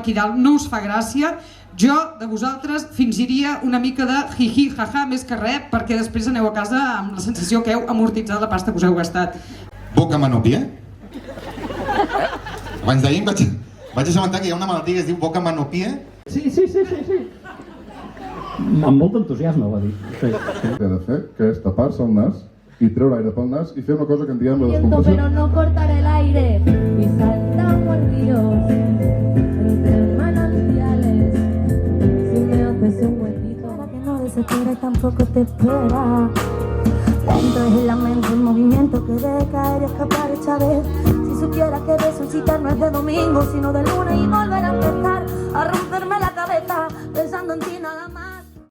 aquí dalt no us fa gràcia, jo de vosaltres fingiria una mica de hi-hi, ha-ha, més que res, perquè després aneu a casa amb la sensació que heu amortitzat la pasta que us heu gastat. Boca manopia? Abans d'ahir vaig assabentar que hi ha una malaltia que es diu boca manopia. Sí. Amb molt entusiasme ho va dir. Sí. El que ha de fer, que és tapar-se el nas i treure aire pel nas i fer una cosa que en diem la descompressió. Pero no cortar el aire y saltamos ríos entre manantiales. Si me haces un huequito para que no desespere tampoco te espera. Lento es la mente, el movimiento que debe caer y escapar esta vez. Si supiera que resucitar no es de domingo sino de lunes y volver a empezar a romperme la cabeza pensando en ti nada más.